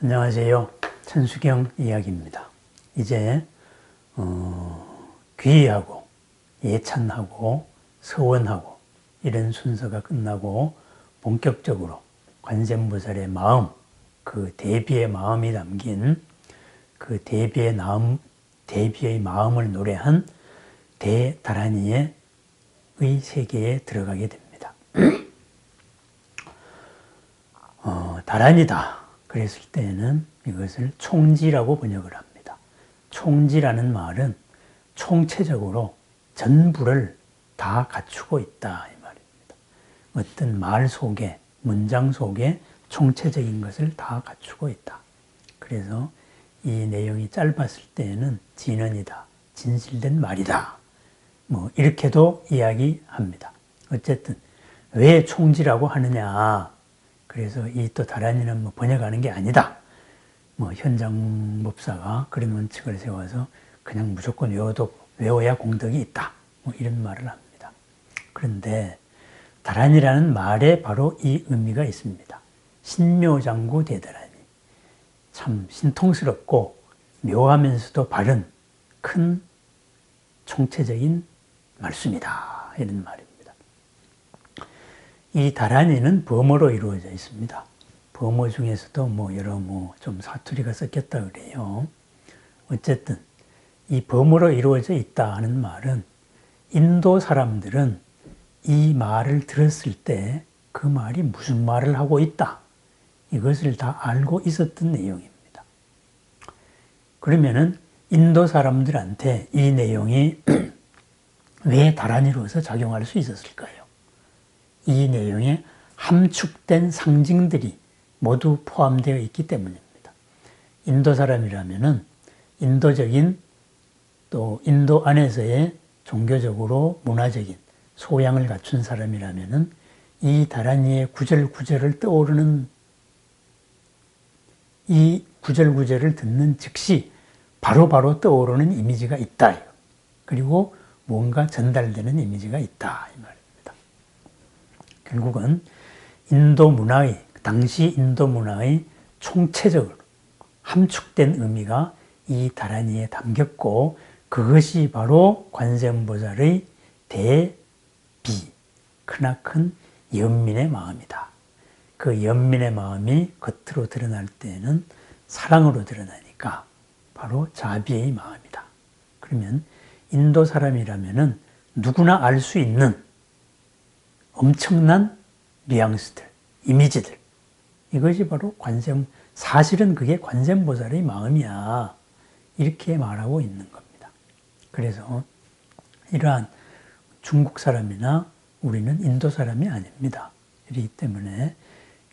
안녕하세요. 천수경 이야기입니다. 이제 귀의하고 예찬하고 서원하고 이런 순서가 끝나고 본격적으로 관세음보살의 마음, 그 대비의 마음이 담긴 그 대비의 마음을 노래한 대다란이의 세계에 들어가게 됩니다. 다란이다 그랬을 때에는 이것을 총지라고 번역을 합니다. 총지라는 말은 총체적으로 전부를 다 갖추고 있다 이 말입니다. 어떤 말 속에, 문장 속에 총체적인 것을 다 갖추고 있다. 그래서 이 내용이 짧았을 때에는 진언이다, 진실된 말이다, 뭐 이렇게도 이야기합니다. 어쨌든 왜 총지라고 하느냐? 그래서 이 또 다란이는 뭐 번역하는 게 아니다. 뭐 현장 법사가 그런 원칙을 세워서 그냥 무조건 외워야 공덕이 있다. 뭐 이런 말을 합니다. 그런데 다란이라는 말에 바로 이 의미가 있습니다. 신묘장구 대다란이. 참 신통스럽고 묘하면서도 바른 큰 총체적인 말씀이다. 이런 말입니다. 이 다란이는 범어로 이루어져 있습니다. 범어 중에서도 여러 좀 사투리가 섞였다 그래요. 어쨌든 이 범어로 이루어져 있다 하는 말은 인도 사람들은 이 말을 들었을 때 그 말이 무슨 말을 하고 있다. 이것을 다 알고 있었던 내용입니다. 그러면은 인도 사람들한테 이 내용이 왜 다란이로서 작용할 수 있었을까요? 이 내용에 함축된 상징들이 모두 포함되어 있기 때문입니다. 인도 사람이라면은 인도적인 또 인도 안에서의 종교적으로 문화적인 소양을 갖춘 사람이라면은 이 다란이의 구절구절을 떠오르는 이 구절구절을 듣는 즉시 바로바로 떠오르는 이미지가 있다. 그리고 뭔가 전달되는 이미지가 있다. 이 말입니다. 결국은 당시 인도 문화의 총체적으로 함축된 의미가 이 다란이에 담겼고 그것이 바로 관세음보살의 대비, 크나큰 연민의 마음이다. 그 연민의 마음이 겉으로 드러날 때는 사랑으로 드러나니까 바로 자비의 마음이다. 그러면 인도 사람이라면은 누구나 알 수 있는 엄청난 뉘앙스들, 이미지들, 이것이 바로 사실은 그게 관세음보살의 마음이야. 이렇게 말하고 있는 겁니다. 그래서 이러한 중국 사람이나 우리는 인도 사람이 아닙니다. 그렇기 때문에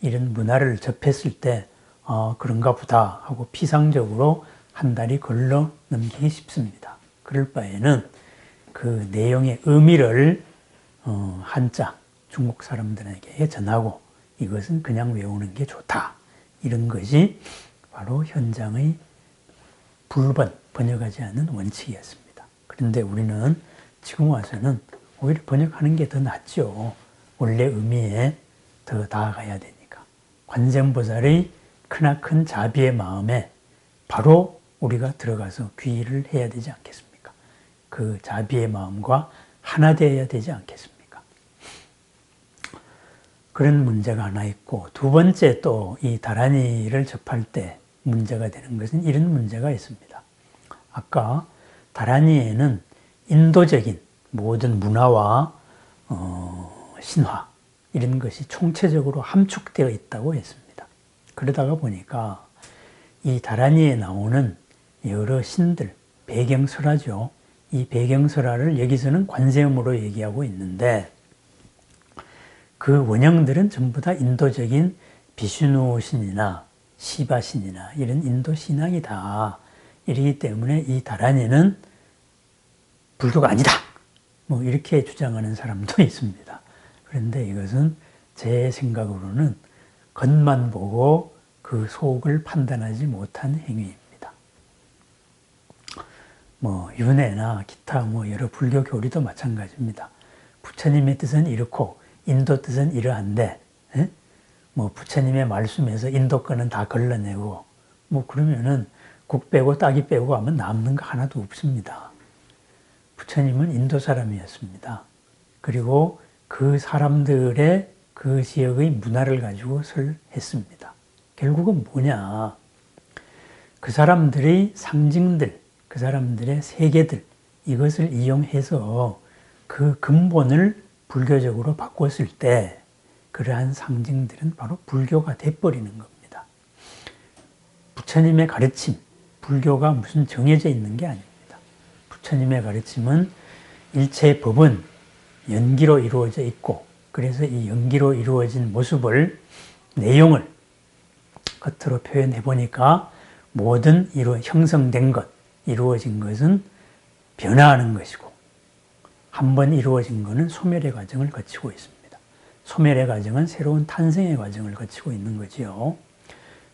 이런 문화를 접했을 때 그런가 보다 하고 피상적으로 한 다리 걸러 넘기기 쉽습니다. 그럴 바에는 그 내용의 의미를 한자 중국 사람들에게 전하고 이것은 그냥 외우는 게 좋다. 이런 것이 바로 현장의 번역하지 않는 원칙이었습니다. 그런데 우리는 지금 와서는 오히려 번역하는 게 더 낫죠. 원래 의미에 더 나아가야 되니까. 관세음보살의 크나큰 자비의 마음에 바로 우리가 들어가서 귀의를 해야 되지 않겠습니까? 그 자비의 마음과 하나 되어야 되지 않겠습니까? 그런 문제가 하나 있고, 두 번째 또 이 다란이를 접할 때 문제가 되는 것은 이런 문제가 있습니다. 아까 다란이에는 인도적인 모든 문화와 신화 이런 것이 총체적으로 함축되어 있다고 했습니다. 그러다가 보니까 이 다란이에 나오는 여러 신들, 배경설화죠. 이 배경설화를 여기서는 관세음으로 얘기하고 있는데 그 원형들은 전부 다 인도적인 비슈누 신이나 시바 신이나 이런 인도 신앙이다. 이러기 때문에 이 다란이는 불교가 아니다. 이렇게 주장하는 사람도 있습니다. 그런데 이것은 제 생각으로는 겉만 보고 그 속을 판단하지 못한 행위입니다. 윤회나 기타 여러 불교 교리도 마찬가지입니다. 부처님의 뜻은 이렇고 인도 뜻은 이러한데 부처님의 말씀에서 인도 거는 다 걸러내고 뭐 그러면은 국 빼고 따기 빼고 하면 남는 거 하나도 없습니다. 부처님은 인도 사람이었습니다. 그리고 그 사람들의 그 지역의 문화를 가지고 했습니다. 결국은 뭐냐? 그 사람들의 상징들, 그 사람들의 세계들, 이것을 이용해서 그 근본을 불교적으로 바꿨을 때 그러한 상징들은 바로 불교가 돼버리는 겁니다. 부처님의 가르침, 불교가 무슨 정해져 있는 게 아닙니다. 부처님의 가르침은 일체 법은 연기로 이루어져 있고, 그래서 이 연기로 이루어진 모습을, 내용을 겉으로 표현해 보니까 모든 형성된 것, 이루어진 것은 변화하는 것이고, 한번 이루어진 것은 소멸의 과정을 거치고 있습니다. 소멸의 과정은 새로운 탄생의 과정을 거치고 있는 거지요.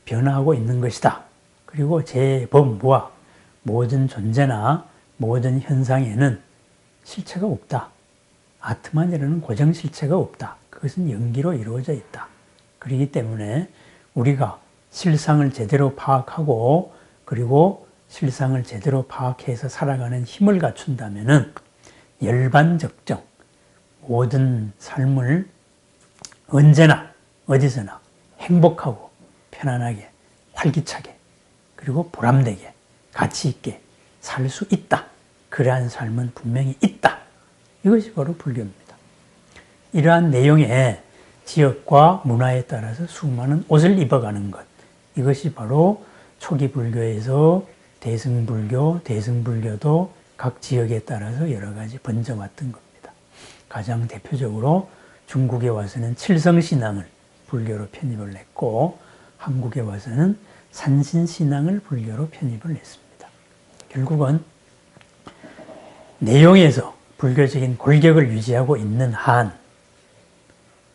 변화하고 있는 것이다. 그리고 제법무와 모든 존재나 모든 현상에는 실체가 없다. 아트만이라는 고정 실체가 없다. 그것은 연기로 이루어져 있다. 그렇기 때문에 우리가 실상을 제대로 파악하고 그리고 실상을 제대로 파악해서 살아가는 힘을 갖춘다면은 열반적정 모든 삶을 언제나 어디서나 행복하고 편안하게 활기차게 그리고 보람되게 가치 있게 살 수 있다. 그러한 삶은 분명히 있다. 이것이 바로 불교입니다. 이러한 내용의 지역과 문화에 따라서 수많은 옷을 입어가는 것, 이것이 바로 초기 불교에서 대승불교, 대승불교도 각 지역에 따라서 여러 가지 번져왔던 겁니다. 가장 대표적으로 중국에 와서는 칠성신앙을 불교로 편입을 했고, 한국에 와서는 산신신앙을 불교로 편입을 했습니다. 결국은 내용에서 불교적인 골격을 유지하고 있는 한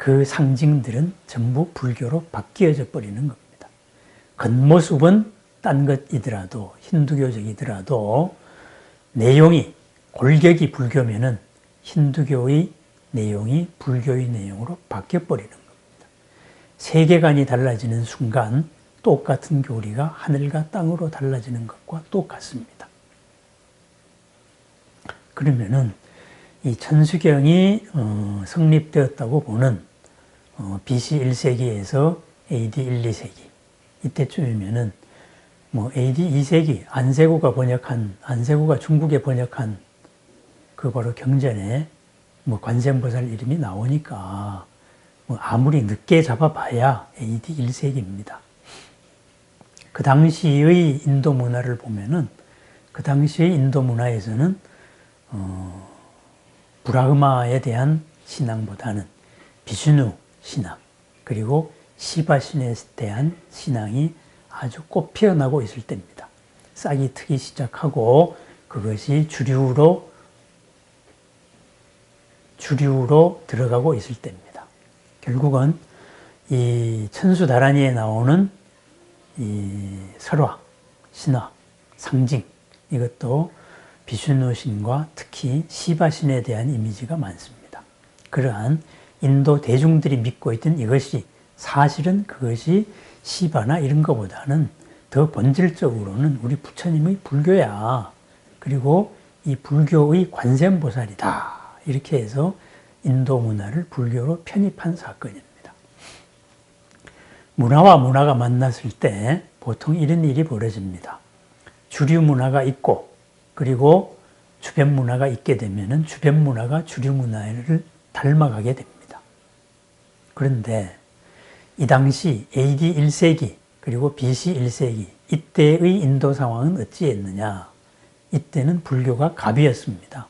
그 상징들은 전부 불교로 바뀌어져 버리는 겁니다. 겉모습은 딴 것이더라도 힌두교적이더라도 내용이 골격이 불교면은 힌두교의 내용이 불교의 내용으로 바뀌어 버리는 겁니다. 세계관이 달라지는 순간 똑같은 교리가 하늘과 땅으로 달라지는 것과 똑같습니다. 그러면은 이 천수경이 성립되었다고 보는 BC 1세기에서 AD 1, 2세기 이때쯤이면은 뭐 AD 2세기 안세고가 중국에 번역한 그 바로 경전에 뭐 관세음보살 이름이 나오니까 뭐 아무리 늦게 잡아봐야 AD 1세기입니다. 그 당시의 인도 문화를 보면은 그 당시의 인도 문화에서는 브라흐마에 대한 신앙보다는 비슈누 신앙 그리고 시바신에 대한 신앙이 아주 꽃 피어나고 있을 때입니다. 싹이 트기 시작하고 그것이 주류로 들어가고 있을 때입니다. 결국은 이 천수다란이에 나오는 이 설화, 신화, 상징 이것도 비슈누신과 특히 시바신에 대한 이미지가 많습니다. 그러한 인도 대중들이 믿고 있던 이것이 사실은 그것이 시바나 이런 것보다는 더 본질적으로는 우리 부처님의 불교야. 그리고 이 불교의 관세음보살이다. 이렇게 해서 인도 문화를 불교로 편입한 사건입니다. 문화와 문화가 만났을 때 보통 이런 일이 벌어집니다. 주류 문화가 있고 그리고 주변 문화가 있게 되면은 주변 문화가 주류 문화를 닮아가게 됩니다. 그런데 이 당시 AD 1세기 그리고 BC 1세기 이때의 인도 상황은 어찌했느냐? 이때는 불교가 갑이었습니다.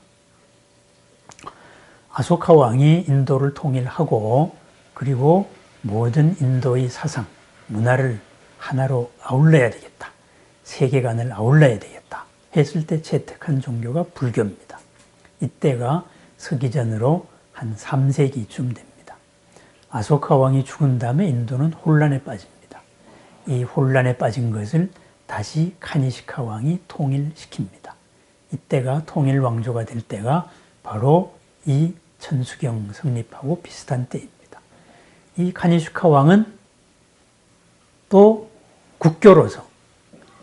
아소카 왕이 인도를 통일하고 그리고 모든 인도의 사상, 문화를 하나로 아울러야 되겠다. 세계관을 아울러야 되겠다. 했을 때 채택한 종교가 불교입니다. 이때가 서기전으로 한 3세기쯤 됩니다. 아소카 왕이 죽은 다음에 인도는 혼란에 빠집니다. 이 혼란에 빠진 것을 다시 카니시카 왕이 통일시킵니다. 이때가 통일왕조가 될 때가 바로 이 천수경 성립하고 비슷한 때입니다. 이 카니시카 왕은 또 국교로서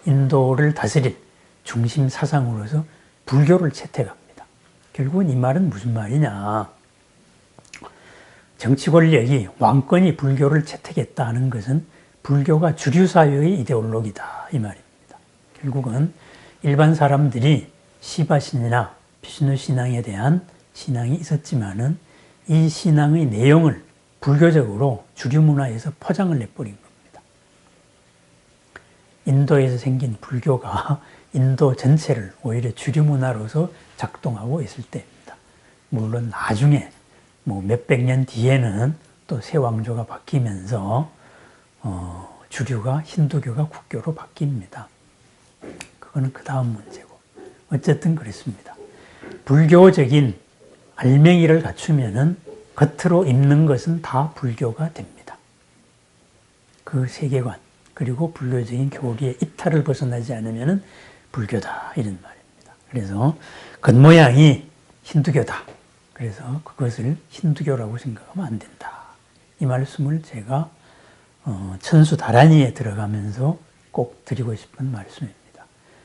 인도를 다스릴 중심 사상으로서 불교를 채택합니다. 결국은 이 말은 무슨 말이냐. 정치 권력이 왕권이 불교를 채택했다 하는 것은 불교가 주류사회의 이데올로기다 이 말입니다. 결국은 일반 사람들이 시바신이나 비슈누 신앙에 대한 신앙이 있었지만은 이 신앙의 내용을 불교적으로 주류 문화에서 포장을 내버린 겁니다. 인도에서 생긴 불교가 인도 전체를 오히려 주류 문화로서 작동하고 있을 때입니다. 물론 나중에 뭐 몇백 년 뒤에는 또 새 왕조가 바뀌면서 주류가 힌두교가 국교로 바뀝니다. 그거는 그 다음 문제고 어쨌든 그렇습니다. 불교적인 알맹이를 갖추면은 겉으로 입는 것은 다 불교가 됩니다. 그 세계관 그리고 불교적인 교리의 이탈을 벗어나지 않으면은 불교다 이런 말입니다. 그래서 겉모양이 힌두교다. 그래서 그것을 힌두교라고 생각하면 안 된다. 이 말씀을 제가 천수다란이에 들어가면서 꼭 드리고 싶은 말씀입니다.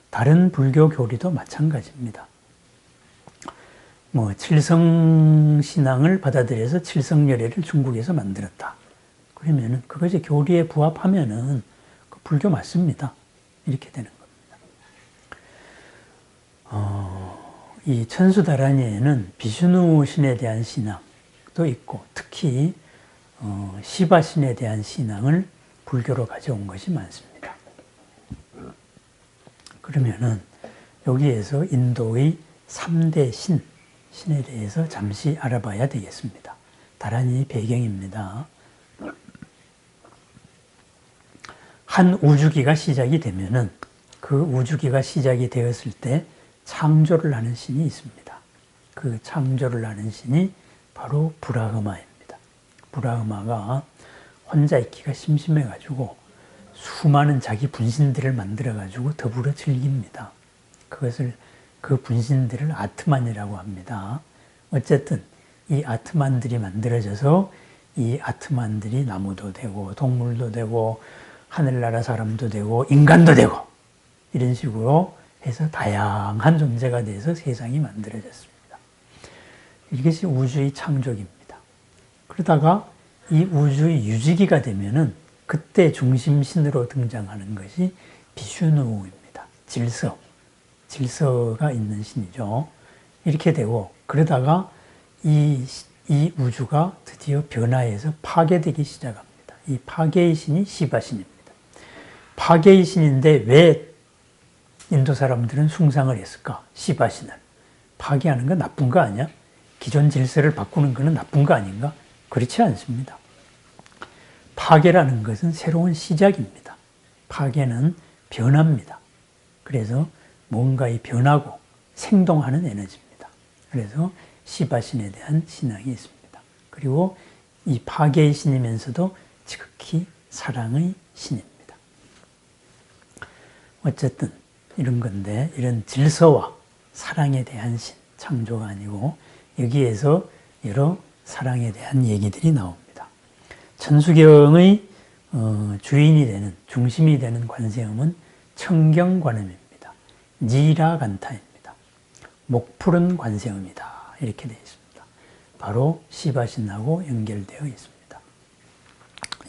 다른 불교 교리도 마찬가지입니다. 칠성신앙을 받아들여서 칠성열애를 중국에서 만들었다. 그러면은 그것이 교리에 부합하면은 그 불교 맞습니다. 이렇게 되는 겁니다. 이 천수다란이에는 비슈누 신에 대한 신앙도 있고 특히 시바 신에 대한 신앙을 불교로 가져온 것이 많습니다. 그러면은 여기에서 인도의 3대 신에 대해서 잠시 알아봐야 되겠습니다. 다란이 배경입니다. 한 우주기가 시작이 되면은 그 우주기가 시작이 되었을 때 창조를 하는 신이 있습니다. 그 창조를 하는 신이 바로 브라흐마입니다. 브라흐마가 혼자 있기가 심심해가지고 수많은 자기 분신들을 만들어가지고 더불어 즐깁니다. 그 분신들을 아트만이라고 합니다. 어쨌든 이 아트만들이 만들어져서 이 아트만들이 나무도 되고 동물도 되고 하늘나라 사람도 되고 인간도 되고 이런 식으로 해서 다양한 존재가 돼서 세상이 만들어졌습니다. 이것이 우주의 창조기입니다. 그러다가 이 우주의 유지기가 되면은 그때 중심신으로 등장하는 것이 비슈누입니다. 질서가 있는 신이죠. 이렇게 되고 그러다가 이 우주가 드디어 변화해서 파괴되기 시작합니다. 이 파괴의 신이 시바신입니다. 파괴의 신인데 왜 인도 사람들은 숭상을 했을까? 시바신을. 파괴하는 건 나쁜 거 아니야? 기존 질서를 바꾸는 것은 나쁜 거 아닌가? 그렇지 않습니다. 파괴라는 것은 새로운 시작입니다. 파괴는 변화입니다. 그래서 뭔가의 변하고 생동하는 에너지입니다. 그래서 시바신에 대한 신앙이 있습니다. 그리고 이 파괴의 신이면서도 지극히 사랑의 신입니다. 어쨌든 이런 건데 이런 질서와 사랑에 대한 신, 창조가 아니고 여기에서 여러 사랑에 대한 얘기들이 나옵니다. 천수경의 주인이 되는 중심이 되는 관세음은 청경관음입니다. 니라간타입니다. 목푸른 관세음이다. 이렇게 되어 있습니다. 바로 시바신하고 연결되어 있습니다.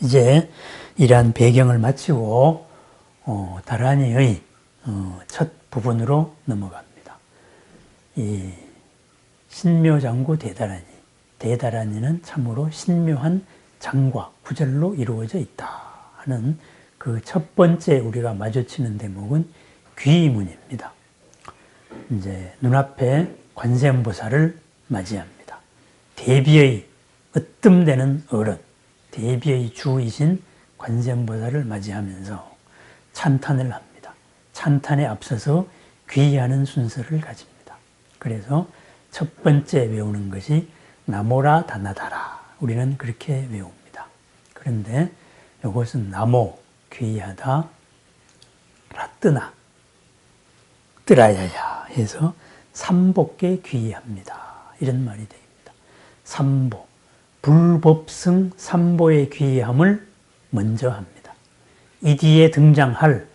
이제 이러한 배경을 마치고 다란이의 첫 부분으로 넘어갑니다. 이 신묘장구 대다란이는 참으로 신묘한 장과 구절로 이루어져 있다 하는 그 첫 번째 우리가 마주치는 대목은 귀문입니다. 이제 눈앞에 관세음보살을 맞이합니다. 대비의 으뜸되는 어른, 대비의 주이신 관세음보살을 맞이하면서 찬탄을 합니다. 찬탄에 앞서서 귀의하는 순서를 가집니다. 그래서 첫 번째 외우는 것이 나모라 다나다라. 우리는 그렇게 외웁니다. 그런데 이것은 나모, 귀의하다, 라뜨나, 뜨라야야 해서 삼복께 귀의합니다. 이런 말이 됩니다. 삼보, 불법승 삼보의 귀의함을 먼저 합니다. 이 뒤에 등장할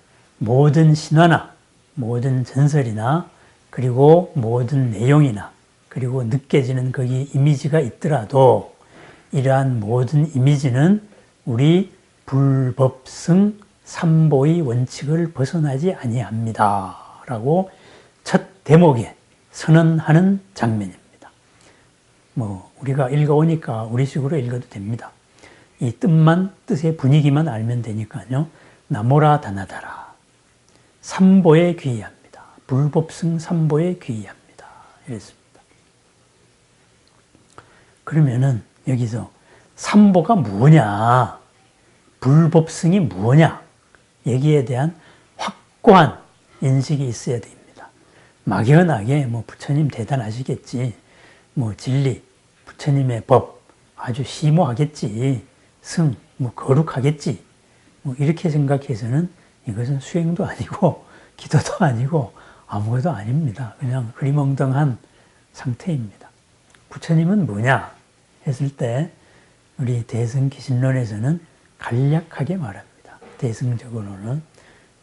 모든 신화나 모든 전설이나 그리고 모든 내용이나 그리고 느껴지는 거기 이미지가 있더라도 이러한 모든 이미지는 우리 불법성 삼보의 원칙을 벗어나지 아니합니다. 라고 첫 대목에 선언하는 장면입니다. 우리가 읽어오니까 우리식으로 읽어도 됩니다. 이 뜻의 분위기만 알면 되니까요. 나모라 다나다라. 삼보에 귀의합니다. 불법성 삼보에 귀의합니다. 이랬습니다. 그러면은 여기서 삼보가 뭐냐, 불법성이 뭐냐, 여기에 대한 확고한 인식이 있어야 됩니다. 막연하게 부처님 대단하시겠지, 진리, 부처님의 법 아주 심오하겠지, 성 거룩하겠지, 이렇게 생각해서는 이것은 수행도 아니고 기도도 아니고 아무것도 아닙니다. 그냥 흐리멍덩한 상태입니다. 부처님은 뭐냐 했을 때 우리 대승기신론에서는 간략하게 말합니다. 대승적으로는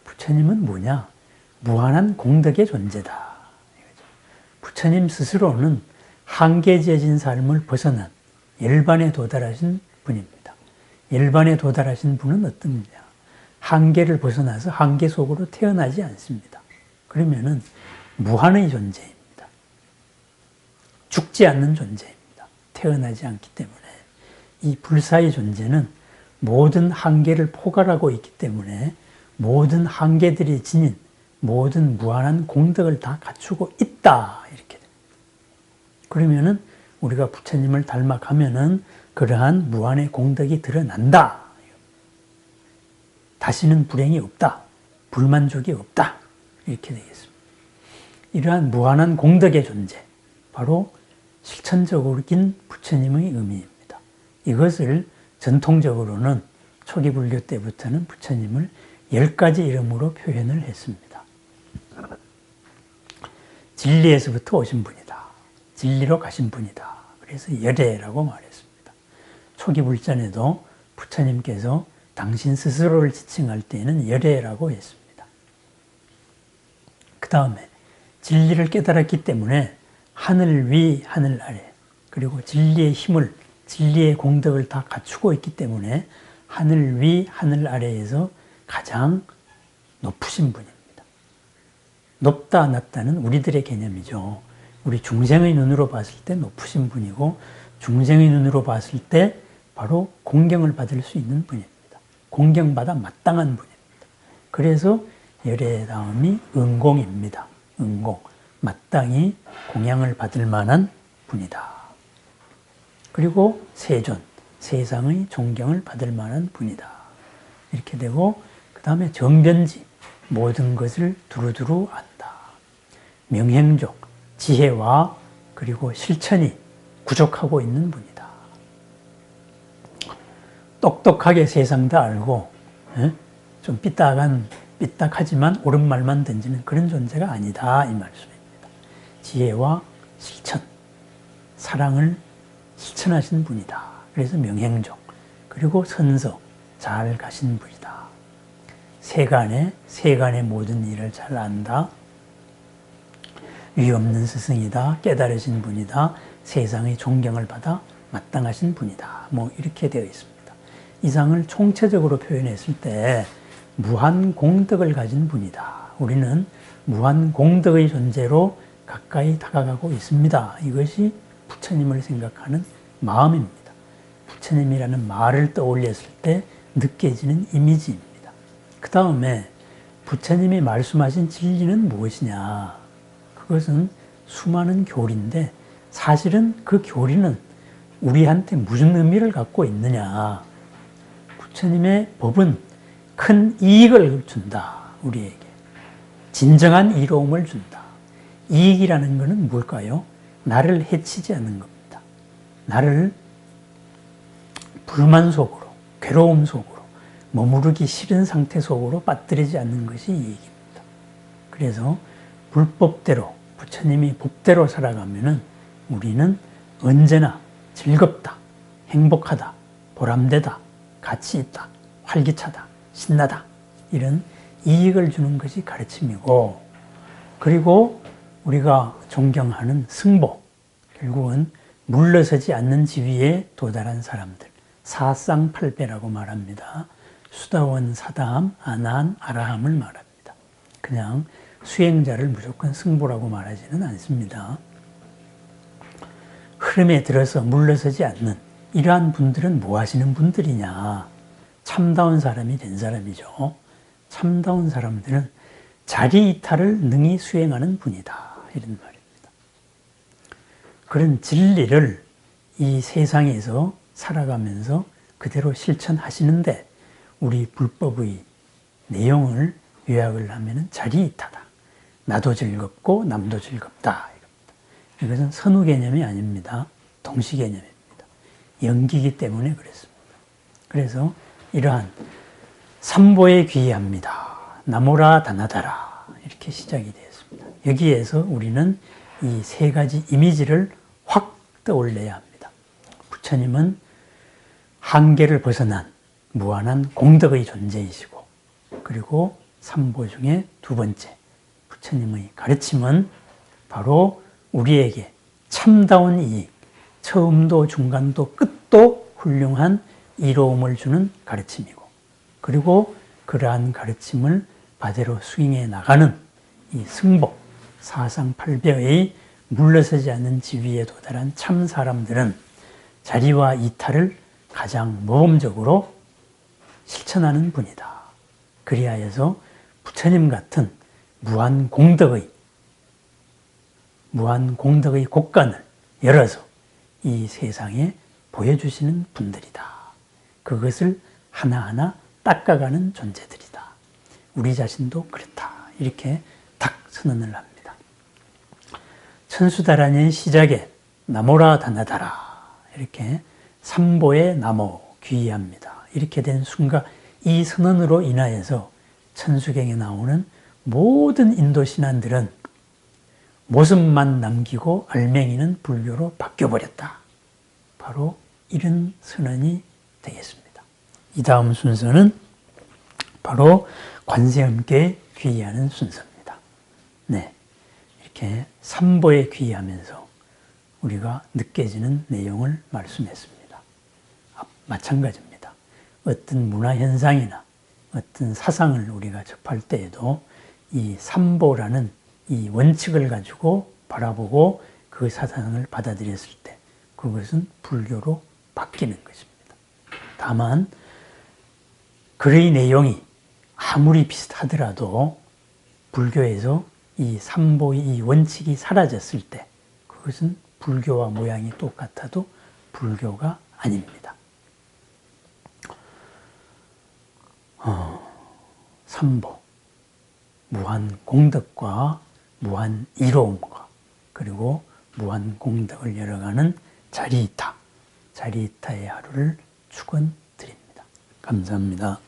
부처님은 뭐냐? 무한한 공덕의 존재다. 부처님 스스로는 한계 지어진 삶을 벗어난 열반에 도달하신 분입니다. 열반에 도달하신 분은 어떤 거냐? 한계를 벗어나서 한계 속으로 태어나지 않습니다. 그러면은 무한의 존재입니다. 죽지 않는 존재입니다. 태어나지 않기 때문에 이 불사의 존재는 모든 한계를 포괄하고 있기 때문에 모든 한계들이 지닌 모든 무한한 공덕을 다 갖추고 있다. 이렇게 됩니다. 그러면은 우리가 부처님을 닮아가면은 그러한 무한의 공덕이 드러난다. 다시는 불행이 없다. 불만족이 없다. 이렇게 되겠습니다. 이러한 무한한 공덕의 존재, 바로 실천적인 부처님의 의미입니다. 이것을 전통적으로는 초기 불교 때부터는 부처님을 10가지 이름으로 표현을 했습니다. 진리에서부터 오신 분이다. 진리로 가신 분이다. 그래서 열애라고 말했습니다. 초기 불전에도 부처님께서 당신 스스로를 지칭할 때에는 열애라고 했습니다. 그 다음에 진리를 깨달았기 때문에 하늘 위, 하늘 아래, 그리고 진리의 힘을, 진리의 공덕을 다 갖추고 있기 때문에 하늘 위, 하늘 아래에서 가장 높으신 분입니다. 높다, 낮다는 우리들의 개념이죠. 우리 중생의 눈으로 봤을 때 높으신 분이고, 중생의 눈으로 봤을 때 바로 공경을 받을 수 있는 분입니다. 공경받아 마땅한 분입니다. 그래서 열의 다음이 은공입니다. 은공. 마땅히 공양을 받을 만한 분이다. 그리고 세존. 세상의 존경을 받을 만한 분이다. 이렇게 되고, 그 다음에 정변지. 모든 것을 두루두루 안다. 명행족. 지혜와 그리고 실천이 부족하고 있는 분이다. 똑똑하게 세상 다 알고 좀 삐딱하지만 옳은 말만 던지는 그런 존재가 아니다 이 말씀입니다. 지혜와 실천, 사랑을 실천하신 분이다. 그래서 명행종, 그리고 선서, 잘 가신 분이다. 세간의 모든 일을 잘 안다. 위없는 스승이다. 깨달으신 분이다. 세상의 존경을 받아 마땅하신 분이다. 이렇게 되어 있습니다. 이상을 총체적으로 표현했을 때 무한 공덕을 가진 분이다. 우리는 무한 공덕의 존재로 가까이 다가가고 있습니다. 이것이 부처님을 생각하는 마음입니다. 부처님이라는 말을 떠올렸을 때 느껴지는 이미지입니다. 그 다음에 부처님이 말씀하신 진리는 무엇이냐? 그것은 수많은 교리인데 사실은 그 교리는 우리한테 무슨 의미를 갖고 있느냐? 부처님의 법은 큰 이익을 준다. 우리에게. 진정한 이로움을 준다. 이익이라는 것은 뭘까요? 나를 해치지 않는 겁니다. 나를 불만 속으로, 괴로움 속으로, 머무르기 싫은 상태 속으로 빠뜨리지 않는 것이 이익입니다. 그래서 불법대로, 부처님이 법대로 살아가면은 우리는 언제나 즐겁다, 행복하다, 보람되다, 가치 있다, 활기차다, 신나다, 이런 이익을 주는 것이 가르침이고, 그리고 우리가 존경하는 승보, 결국은 물러서지 않는 지위에 도달한 사람들, 사쌍팔배라고 말합니다. 수다원, 사다함, 아나한, 아라함을 말합니다. 그냥 수행자를 무조건 승보라고 말하지는 않습니다. 흐름에 들어서 물러서지 않는 이러한 분들은 뭐 하시는 분들이냐? 참다운 사람이 된 사람이죠. 참다운 사람들은 자리 이탈을 능히 수행하는 분이다, 이런 말입니다. 그런 진리를 이 세상에서 살아가면서 그대로 실천하시는데 우리 불법의 내용을 요약을 하면 자리 이탈이다. 나도 즐겁고 남도 즐겁다. 이것은 선후 개념이 아닙니다. 동시 개념입니다. 연기이기 때문에 그렇습니다. 그래서 이러한 삼보에 귀의합니다. 나모라 다나다라 이렇게 시작이 되었습니다. 여기에서 우리는 이 세 가지 이미지를 확 떠올려야 합니다. 부처님은 한계를 벗어난 무한한 공덕의 존재이시고, 그리고 삼보 중에 두 번째 부처님의 가르침은 바로 우리에게 참다운 이익, 처음도 중간도 끝도 훌륭한 이로움을 주는 가르침이고, 그리고 그러한 가르침을 바대로 수행해 나가는 이 승복, 사상팔배의 물러서지 않는 지위에 도달한 참 사람들은 자리와 이탈을 가장 모범적으로 실천하는 분이다. 그리하여서 부처님 같은 무한 공덕의 곳간을 열어서 이 세상에 보여주시는 분들이다. 그것을 하나하나 닦아가는 존재들이다. 우리 자신도 그렇다. 이렇게 딱 선언을 합니다. 천수다란의 시작에 나모라 다나다라 이렇게 삼보의 나모 귀의합니다. 이렇게 된 순간 이 선언으로 인하여서 천수경에 나오는 모든 인도 신안들은 모습만 남기고 알맹이는 불교로 바뀌어버렸다. 바로 이런 선언이 되겠습니다. 이 다음 순서는 바로 관세음교에 귀의하는 순서입니다. 네, 이렇게 삼보에 귀의하면서 우리가 느껴지는 내용을 말씀했습니다. 마찬가지입니다. 어떤 문화현상이나 어떤 사상을 우리가 접할 때에도 이 삼보라는 이 원칙을 가지고 바라보고 그 사상을 받아들였을 때 그것은 불교로 바뀌는 것입니다. 다만 글의 내용이 아무리 비슷하더라도 불교에서 이 삼보의 이 원칙이 사라졌을 때 그것은 불교와 모양이 똑같아도 불교가 아닙니다. 삼보, 무한 공덕과 무한 이로움과 그리고 무한 공덕을 열어가는 자리이타의 하루를 축원드립니다. 감사합니다.